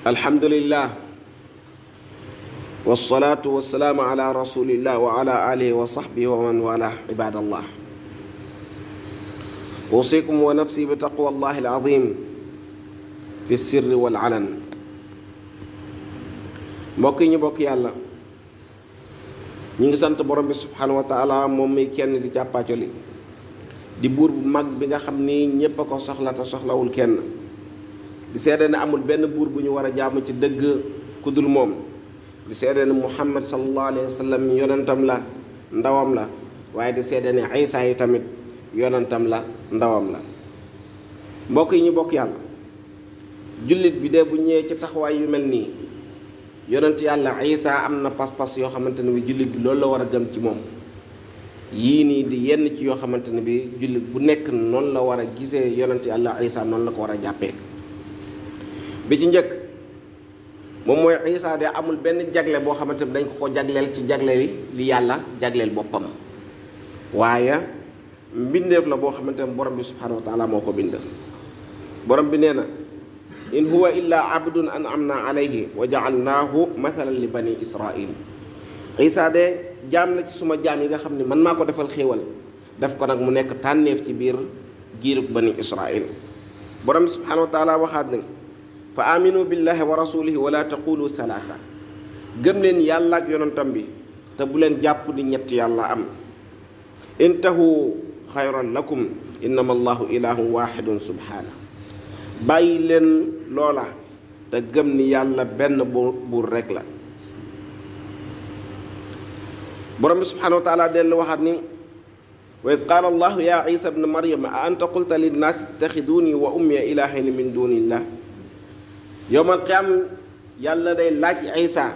alhamdulillah wasalaatu wasalaamu ala rasulillah wa ala alihi wa sahbihi wa man wala ibadallah usikum wa nafsi bi taqwa allahi alazim fi sirri wal alan. mbokk yi ñu bokk yàlla ñu ngi sant borom bi subhanahu wa taala moom mi kenn di càppaacoli di buur bu mag bi nga xam ni ñépp a ko soxla te soxlawul kenn, di seede ne amul benn buur bu ñu war a jaamu ci dëgg ku dul moom, di seede ne muhammad sallallahu alayhi wa sallam yonentam la ndawam la, waaye di seede ne Isa yi tamit yonentam la ndawam la. mbokk yi ñu bokk yàlla, jullit bi de bu ñëwee ci taxawaay yu mel nii, yonent yàlla Isa am na pas-pas yoo xamante ne bi jullit bi loolu la war a gëm ci moom. yii nii di yenn ci yoo xamante ne bi jullit bu nekk noonu la war a gisee yonent yàlla Isa, noonu la ko war a jàppee. bi ci njëkk moom mooy Isa de amul benn jagle boo xamante ne dañ ko jagleel ci jagle li yàlla jagleel boppam, waaye mbindeef la boo xamante ne borom bi subhanahu wa taala moo ko bind. borom bi nee na in huwa illa abdun an'amna alayhi wa ja'alnaahu mathalan li bani israil. Isa de jaam la ci suma jaam yi nga xam ne man maa ko defal xéewal, def ko nag mu nekk tànneef ci biir giirug bani israil. borom bi subhanahu wa taala waxaat ne fa aminu billahi wa rasulihi wala taqulu thalatha. gëm leen yàlla ak yonentam bi te bu leen jàpp ni ñett yàlla am. intahu xayran lakum innama allahu ilahun wahidun subhana. bàyyi leen loola te gëm ni yàlla benn buur rek la. borom bi subhanahu wa taala dellu waxaat ni wa id qaala allahu ya isa bna maryama a anta qulta linnaasi ittaxiduuni wa ummiya ilahayni min dunillah. yowmal qiyaam yàlla day laaj Isa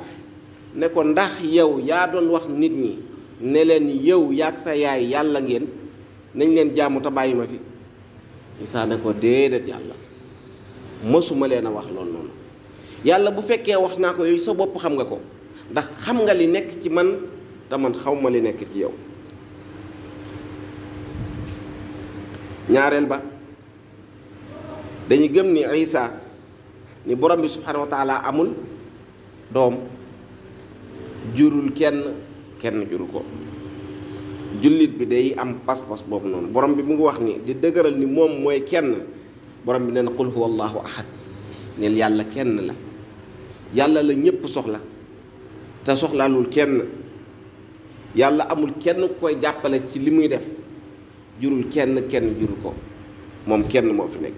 ne ko ndax yow yaa doon wax nit ñi ne leen yow yaag sa yaay yàlla ngeen, nañ leen jaamu te bàyyi ma fi. Isa ne ko déedéet yàlla, mësuma leen a wax loolu noonu. yàlla bu fekkee wax naa ko yooyu sa bopp xam nga ko, ndax xam nga li nekk ci man te man xaw ma li nekk ci yow. ñaareel ba dañuy gëm ni Isa ni borom bi subhanahu wa taala amul doom, jurul kenn jurul ko. jullit bi day am pas-pas boobu noonu. borom bi mu ngi wax ni di dëgëral ni moom mooy kenn. borom bi nee na qul huwa allahu ahad, neel yàlla kenn la. yàlla la ñépp soxla te soxlaalul kenn. yàlla amul kenn ku koy jàppale ci li muy def, jurul kenn jurul ko, moom kenn moo fi nekk.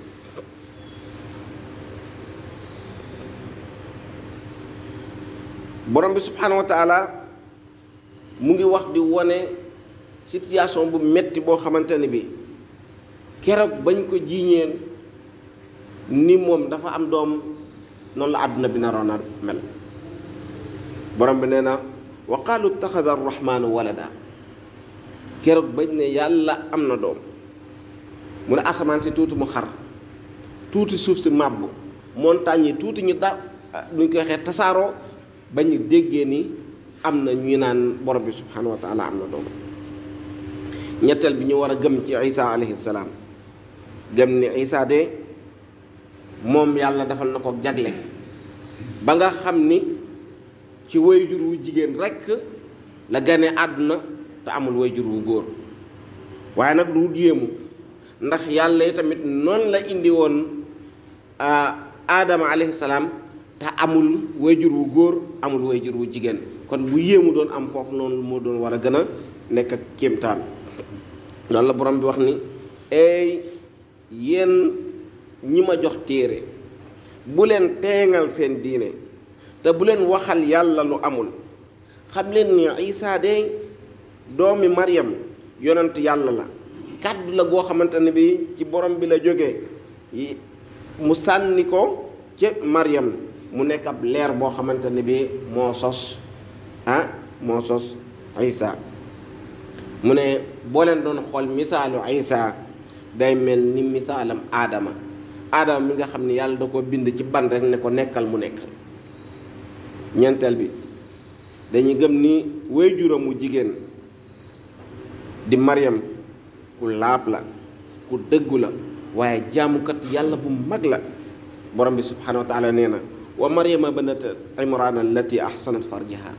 borom bi subhanahu wa taala mu ngi wax di wone situation bu metti boo xamante ne bi keroog bañ ko jiiñeen ni moom dafa am doom, noonu la àdduna bi naroon a mel. borom bi nee na wa qaalu ittaxada arrahmaanu walada. keroog bañ ne yàlla am na doom, mu ne asamaan si tuuti mu xar, tuuti suuf si màbb, montagne yi tuuti ñu duñ koy waxee tasaaroo, bañ déggee ni am na ñuy naan borom bi subhanahu wa taala am na doom. ñetteel bi ñu war a gëm ci Isa alayhi salaam, gëm ni Isa de moom yàlla defal na ko jagle ba nga xam ni ci wayjur wu jigéen rekk la gane àdduna te amul wayjur wu góor. waaye nag du yéemu, ndax yàlla yi tamit noonu la indi woon Aadama alayhi salaam te amul wayjur wu góor amul wayjur wu jigéen. kon bu yéemu doon am foofu noonu moo doon war a gën a nekk ak kéemtaan. loolu la borom bi wax ni ey yéen ñi ma jox téere, bu leen teengal seen diine te bu leen waxal yàlla lu amul. xam leen ni Isa de doomi Maryam yonent yàlla la, kàddu la goo xamante ne bi ci borom bi la jógee, mu sànni ko ci Maryam mu nekk ab leer boo xamante ne bi moo sos Isa. mu ne boo leen doon xool misaalu Isa day mel ni misaalam Aadama mi nga xam ne yàlla da ko bind ci ban rek ne ko nekkal mu nekk. ñeenteel bi dañuy gëm ni waajuram mu jigéen di Maryam ku laab la, ku dëggu la, waaye jaamukat yàlla bu mag la. borom bi subhanahu wa taala nee na wa maryama banat imran allati ahsanat farjaha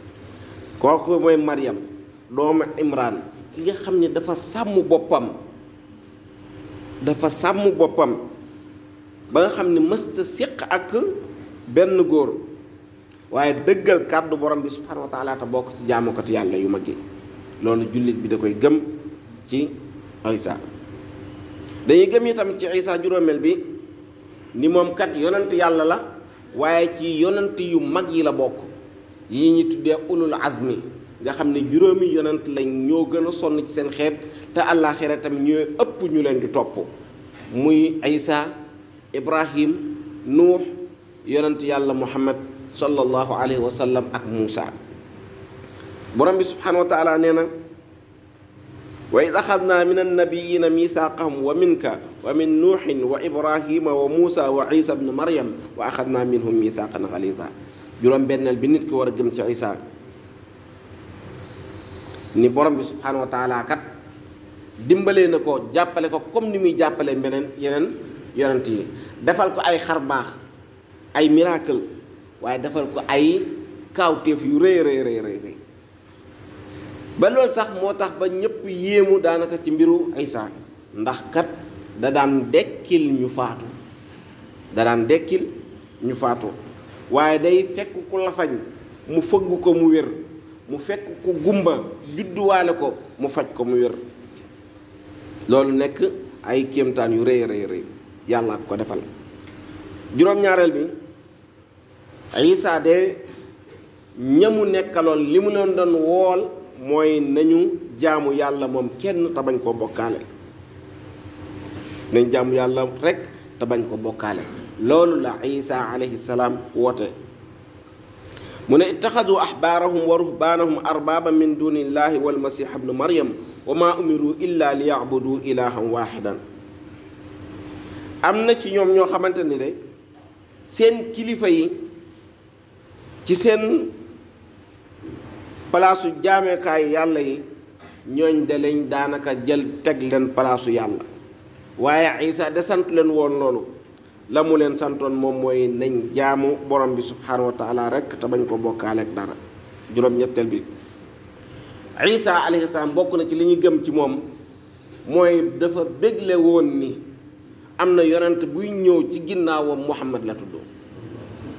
kooku mooy maryam doomu imran ki nga xam ne dafa sàmm boppam ba nga xam ne mësta séq ak benn góor waaye dëggal kàddu borom bi subhanahu wa taala te bokk ci jaamukati yàlla yu mag yi loolu jullit bi da koy gëm ci Isa dañuy gëm itam ci Isa juróomeel bi ni moom kat yonent yàlla la waaye ci yonent yu mag yi la bokk yi ñu tuddee ulul azmi nga xam ne juróomi yonent lañ ñoo gën a sonn ci seen xeet te àllaaxira tamit ñooy ëpp ñu leen di topp muy Isa Ibrahim Nuux yonent yàlla Muhammad sallallahu alayhi wa sallam ak Muusa borom bi subhanahu wa taala nee na wa id axadna min annabiyina mithaqahum wa minka wa min nuuxin wa ibrahima wa muusa wa isa bne maryam wa axadna minhum mithaqan xalida juróom benneel bi nit ki war a gëm ci Isa ni borom bi subhanahu wa taala kat dimbalee na ko jàppale ko comme ni muy jàppale yeneen yonent yi defal ko ay xar baax ay miracle waaye defal ko ay kaawteef yu rëy ba loolu sax moo tax ba ñëpp yéemu daanaka ci mbiru Isa ndax kat da daan dekkil ñu faatu waaye day fekk ku lafañ mu fëgg ko mu wér mu fekk ku gumba judduwaale ko mu faj ko mu wér loolu nekk ay kéemtaan yu rëy yàlla ko defal juróom-ñaareel bi Isa de ñamu nekkaloon li mu leen doon wool mooy nañu jaamu yàlla moom kenn te bañ koo bokkaale nañ jaamu yàlla rekk te bañ ko bokkaale loolu la Isa alayhi salaam woote mu ne ittaxadu ahbaarahum wa ruhbaanahum arbaaba min dunillahi wal masih ibnu maryam wa maa umiru illa li yacbudu ilahan waaxidan am na ci ñoom ñoo xamante ni de seen kilifa yi ci seen palaasu jaameekaay yàlla yi ñooñ de lañ daanaka jël teg leen palaasu yàlla waaye Isa de sant leen woon loolu la mu leen santoon moom mooy nañ jaamu borom bi subhanahu wa taala rek te bañ ko bokkaaleek dara juróom-ñetteel bi Isa alayhi salaam bokk na ci li ñu gëm ci moom mooy dafa bégle woon ni am na yonent buy ñëw ci ginnaawam Muhammad la tudd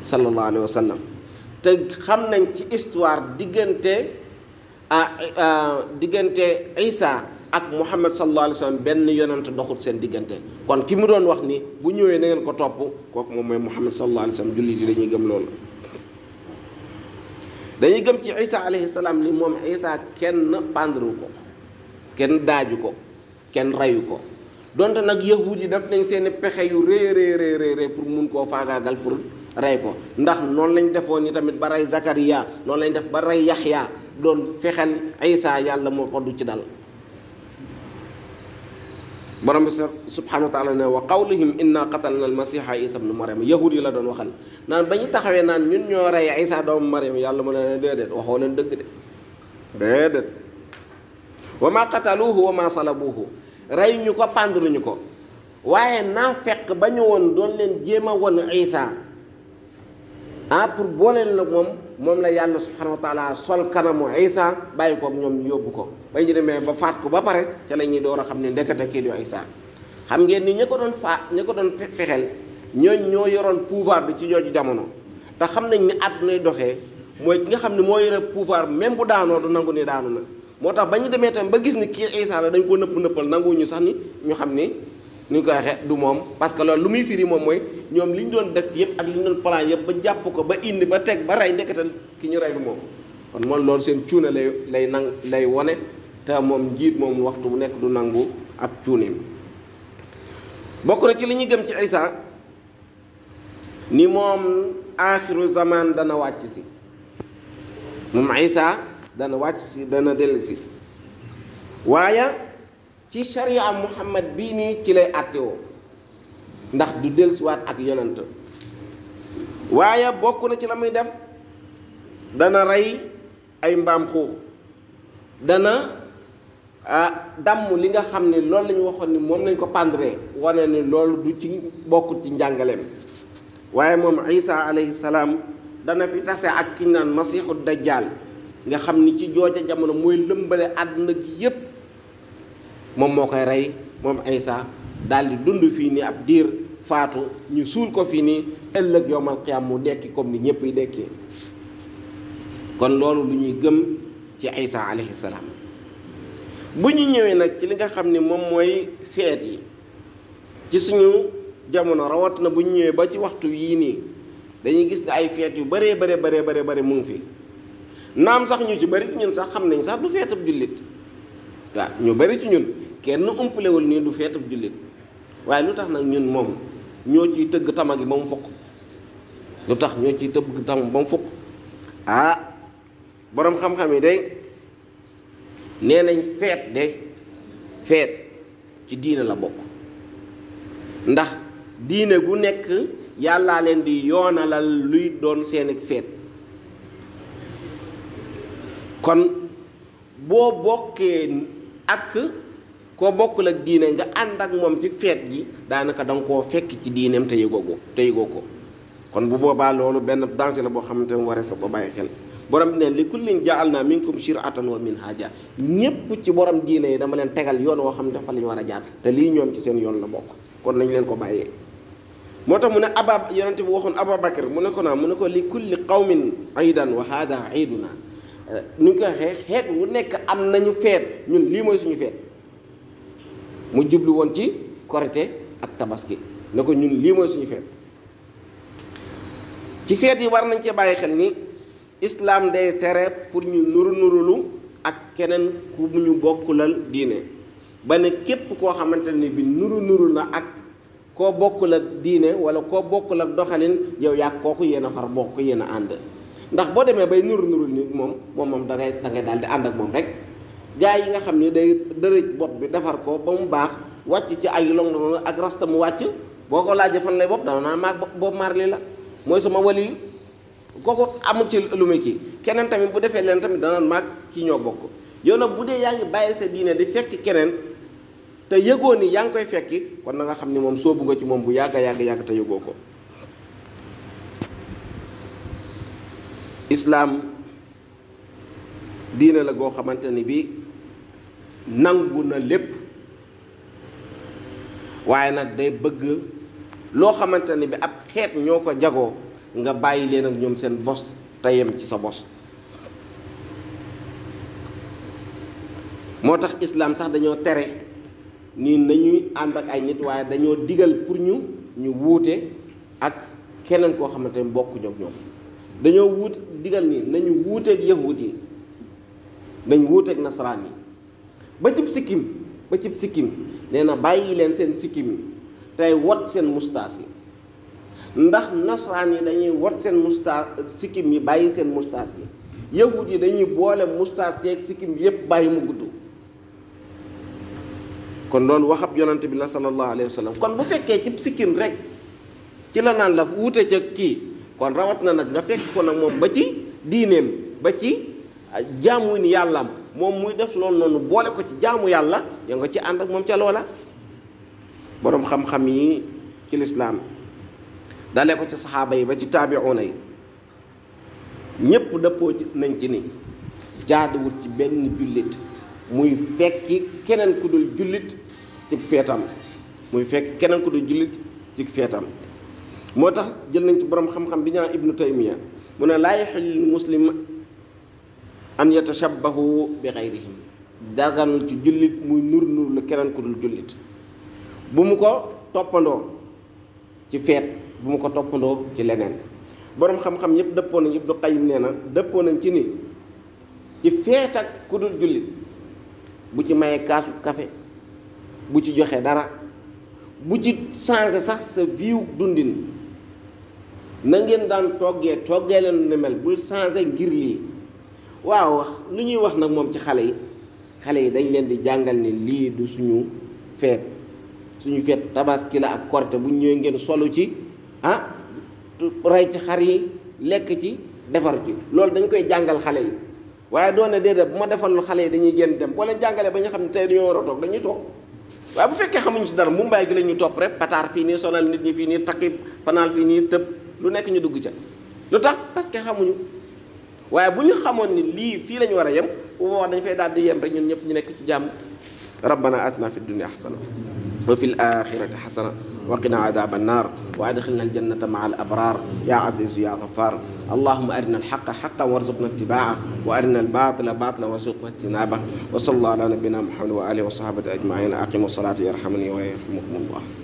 sallallahu alayhi wa sallam te xam nañ ci histoire diggante Isa ak Muhammad sallallahu alayhi wa sallam benn yonent doxut seen diggante kon ki mu doon wax ni bu ñëwee na ngeen ko topp kooku moom mooy Muhammad sallallahu alayhi wa sallam jullit yi dañuy gëm loolu dañuy gëm ci Isa alayhi salaam ni moom Isa kenn pendru ko kenn daaju ko kenn reyu ko donte nag yahuud yi def nañ seeni pexe yu rëy pour mun koo faagaagal pour rey ko ndax noonu lañ defoon ni tamit ba rey Zakariya noonu lañ def ba rey Yaxya doon fexel Isa yàlla moo ko du ci dal borom bi subhanahu wa taala ne wa qawlihim inna qatalna almasiha isa ibnu maryam yahud yi la doon waxal naan ba ñu taxawee naan ñun ñoo rey Isa doomu maryam yàlla mu ne déedéet waxoo leen dëgg de déedéet wa ma qataluuhu wa ma salabuuhu rey ñu ko pendruñu ko waaye naa fekk ba ñu woon doon leen jéem a won Isa pour booleel nag moom la yàlla subhanahu wa taala sol kanamu Isa bàyyi ko ñoom ñu yóbbu ko bay ñu demee ba faat ko ba pare ca la ñuy door a xam ne ndekete kii du Isa xam ngeen ni ña ko doon fexeel ñoo yoroon pouvoir bi ci jooju jamono te xam nañ ni àddunay doxee mooy ki nga xam ne moo yore pouvoir même bu daanoo du nangu ni daanu na moo tax ba ñu demee tamit ba gis ni kii Isa la dañ ko nëppal nanguwuñu sax ni ñu xam ni ñu ko waxee du moom parce que loolu lu muy firi moom mooy ñoom li ñu doon def yëpp ak li ñu doon plan yëpp ba jàpp ko ba indi ba teg ba rey ndekete ki ñu rey du moom kon moom loolu seen cuune lay wone te moom njiit moom waxtu bu nekk du nangu ak cuuneem bokk na ci li ñuy gëm ci Isa ni moom aaxiru zaman dana wàcc si moom Isa dana wàcc si dana dellu si waaye ci sharia Muhammad bii nii ci lay àttewoo ndax du dellusiwaat ak yonent waaye bokk na ci la muy def dana rey ay mbaam xuux dana damm li nga xam ne loolu la ñu waxoon ni moom lañ ko pendre wane ni loolu du ci bokkut ci njàngaleem waaye moom Isa alayhi salaam dana fi tase ak ki ñu naan masiixu dajjaal nga xam ni ci jooja jamono mooy lëmbale àdduna gi yépp moom moo koy rey moom Isa daal di dund fii nii ab diir faatu ñu suul ko fii nii ëllëg yowmal qiyaam mu dekki comme ni ñépp yi dekkee kon loolu lu ñuy gëm ci Isa alayhi salaam. bu ñu ñëwee nag ci li nga xam ni moom mooy feet yi ci suñu jamono rawatina bu ñu ñëwee ba ci waxtu yii nii dañuy gis ne ay feet yu bëree bare mu ngi fi naam sax ñu ci bëri ci ñun sax xam nañ sax du feetab jullit waaw ñu bëri ci ñun kenn umpalewul nii du feetab jullit waaye lu tax nag ñun moom ñoo ciy tëgg tama gi ba mu fukk lu tax ñoo ciy tëgg tama ba mu fukk boroom xam-xam yi day nee nañ feet ci diine la bokk ndax diine gu nekk yàllaa leen di yoonalal luy doon seeni feet kon boo bokkee ak koo bokkul ak diine nga ànd ak moom ci feet gi daanaka danga koo fekk ci diineem te yëgoo ko kon bu boobaa loolu benn danger la boo xamante ne warees na ko bàyyi xel borom bi ne li kullin ja'alna minkum shir'atan wa minhaja ñépp ci borom diine yi dama leen tegal yoon woo xam ne fa la ñu war a jaar te lii ñoom ci seen yoon la bokk kon nañ leen ko bàyyee moo tax mu ne yonente bi waxoon Abubakar mu ne ko naa mu ne ko li kulli qawmin iidan wa hada iiduna nu ñu koy waxee xeet wu nekk am nañu feet ñun lii mooy suñu feet mu jublu woon ci korite ak tabaski ne ko ñun lii mooy suñu feet ci feet yi war nañ cee bàyyi xel ni islaam day tere pour ñu nurulu ak keneen ku ñu bokkulal diine ba ne képp koo xamante ni bi nuru na ak koo bokkul ak diine wala koo bokkul ak doxalin yow yaa kooku yéen a far bokk yéen a ànd ndax boo demee bay nuru nit moom da ngay daal di ànd ak moom rek gaa yi nga xam ne day dërëj bopp bi defar ko ba mu baax wàcc ci ay long ak rasta mu wàcc boo ko laajee fan lay bopp dama naa maag Bob Marley la mooy sama wali yu kooku amul ci lu muy kii keneen tamit bu defee leen tamit danaan maag kii ñoo bokk yow nag bu dee yaa ngi bàyyi sa diine di fekk keneen te yëgoo ni yaa ngi koy fekki kon na nga xam ni moom soobu nga ci moom bu yàgg te yëgoo ko. islaam diine la goo xamante ni bi nangu na lépp waaye nag day bëgg loo xamante ni bi ab xeet ñoo ko jagoo nga bàyyi leen ak ñoom seen bos te yem ci sa bos. moo tax islaam sax dañoo tere nii nañuy ànd ak ay nit waaye dañoo digal pour ñu wuute ak keneen koo xamante ni bokkuñu ak ñoom dañoo digal ni nañu wuuteeg yahud yi nañ wuuteeg nasaraan yi ba cib sikkim nee na bàyyi leen seen sikkim yi tey wat seen mustaas yi ndax nasaraan yi dañuy wat seen mustaas sikkim yi bàyyi seen mustaas yi yahud yi dañuy boole mustaas yeeg sikkim bi yépp bàyyi mu gudd kon loolu waxab yonante bi la sallallahu alayhi wa sallam kon bu fekkee ci sikkim rek ci la naan la wuute ca kii kon rawat na nag nga fekk ko nag moom ba ci diineem ba ci jaamu ni yàllaam moom muy def loolu noonu boole ko ci jaamu yàlla yow nga ci ànd ak moom ca loola. boroom xam-xam yi ci lislaam dalee ko ci saxaaba yi ba ci taabi'uuna yi ñépp dëppoo ci nañ ci ni jaaduwul ci benn jullit muy fekki keneen ku dul jullit ci feetam moo tax jël nañ ci boroom xam-xam bi ñaan ibnu taymiya mu ne laa yaxillu muslim an yatashabbahu bi xayrihim daganul ci jullit muy nur la keneen ku dul jullit bu mu ko toppandoo ci feet bu mu ko toppandoo ci leneen boroom xam-xam yépp dëppoo nañ ibnu qayyim nee na dëppoo nañ ci ni ci feet ak ku dul jullit bu ci mayee kaasu café bu ci joxe dara bu ci changé sax sa vie dundin na ngeen daan toggee leen ne mel bul changé ngir lii waaw wax lu ñuy wax nag moom ci xale yi dañ leen di jàngal ni lii du suñu feet tabaski la ak korite bu ñëwee ngeen solu ci rey ci xar yi lekk ci defar ci loolu dañ koy jàngal xale yi waaye doone déedéet bu ma defalul xale yi dañuy génn dem boo leen jàngalee ba ñu xam ne tey dañoo war a toog dañuy toog waaye bu fekkee xamuñu ci dara mu mbaay gi la ñu topp rek pataar fii nii sonal nit ñi fii nii takki panaal fii nii tëb lu nekk ñu dugg ca lu tax parce que xamuñu waaye bu ñu xamoon ni lii fii la ñu war a yem bu boobaa dañ fay daal di yem rek ñun ñëpp ñu nekk ci jàmm rabbana atina fi dunya xasana wa fil axirati xasana wa qina adaba annar wa adxilna aljannata maa al abrar ya azizu ya gafar allahuma arina alxaqa xaqan warzuqna ittibaa wa arina albatila batilan warzuqna ijtinaba wa sallallahu ala nabina muhammad wa alihi wa sahabati ajmain aqimu salata yarhamani wa yarhamukum allah